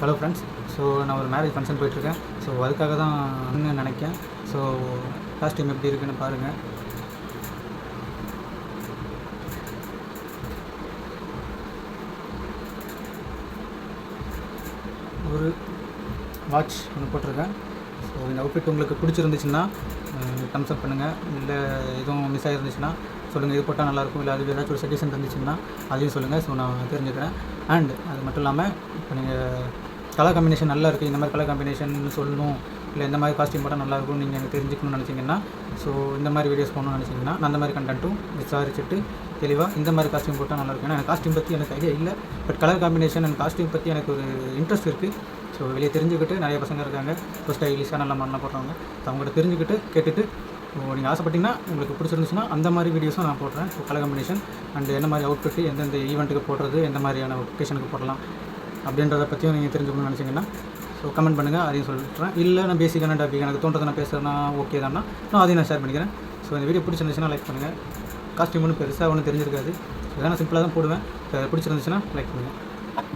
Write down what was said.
Hello friends. So நான் ஒரு marriage function போயிட்டுருக்கேன். ஸோ அதுக்காக தான் நினைக்கிறேன். ஸோ காஸ்டியூம் எப்படி இருக்குன்னு பாருங்கள். ஒரு வாட்ச் ஒன்று போட்டிருக்கேன். ஸோ இந்த அவுட்ஃபிட் உங்களுக்கு பிடிச்சிருந்துச்சுன்னா தம்ஸ் அப் பண்ணுங்கள். இல்லை எதுவும் மிஸ் ஆகிருந்துச்சுன்னா சொல்லுங்கள், இது போட்டால் நல்லாயிருக்கும், இல்லை அது ஏதாச்சும் ஒரு சஜஷன் இருந்துச்சுன்னா அதையும் சொல்லுங்கள். ஸோ நான் தெரிஞ்சுக்கிறேன். அண்ட் அது மட்டும் இல்லாமல் இப்போ நீங்கள் கலர் காம்பினேஷன் நல்லா இருக்குது, இந்த மாதிரி கலர் காம்பினேஷன் சொல்லணும், இல்லை இந்த மாதிரி காஸ்டியூம் போட்டால் நல்லாயிருக்கும் நீங்கள் எனக்கு தெரிஞ்சுக்கணும்னு நினச்சிங்கன்னா, ஸோ இந்த மாதிரி வீடியோஸ் போகணும்னு நினச்சிங்கன்னா நான் அந்த மாதிரி கண்டென்ட்டும் விசாரிச்சுட்டு தெளிவாக இந்த மாதிரி காஸ்டியூம் போட்டால் நல்லாயிருக்கும். ஏன்னா எனக்கு காஸ்டியூம் பற்றி எனக்கு ஐடியா இல்லை, but colour combination and costume பற்றி எனக்கு ஒரு இன்ட்ரெஸ்ட் இருக்குது. ஸோ வெளியே தெரிஞ்சுக்கிட்டு நிறைய பசங்க இருக்காங்க, இப்போ ஸ்டைலிஷாக நல்ல மாடலாம் போடுறவங்க. ஸோ அவங்கள்ட்ட தெரிஞ்சுக்கிட்டு கேட்டுட்டு நீங்கள் ஆசைப்பட்டிங்கன்னா உங்களுக்கு பிடிச்சிருந்துச்சுன்னா அந்த மாதிரி வீடியோஸும் நான் போடுறேன். ஸோ கலர் காம்பினேஷன் அண்ட் என்ன மாதிரி அவுட்ஃபிட்டு எந்தெந்த ஈவெண்ட்டுக்கு போடுறது, எந்த மாதிரியான ஒகேஷனுக்கு போடலாம் அப்படின்றத பற்றியும் நீங்கள் தெரிஞ்சுக்கணும்னு நினச்சிங்கன்னா ஸோ கமெண்ட் பண்ணுங்கள், அதையும் சொல்லிட்டுறேன். இல்லை நான் பேசிக்கான டாபிக் எனக்கு தோன்றதை நான் பேசுகிறேன்னா ஓகே தானா, நான் அதையும் நான் ஷேர் பண்ணிக்கிறேன். ஸோ இந்த வீடியோ பிடிச்சிருந்துச்சுன்னா லைக் பண்ணுங்கள். காஸ்டியூம் ஒன்றும் பெருசாக ஒன்றும் தெரிஞ்சிருக்காது, இதெல்லாம் நான் சிம்பிளாக தான் போடுவேன். பிடிச்சிருந்துச்சுன்னா லைக் பண்ணுங்கள்.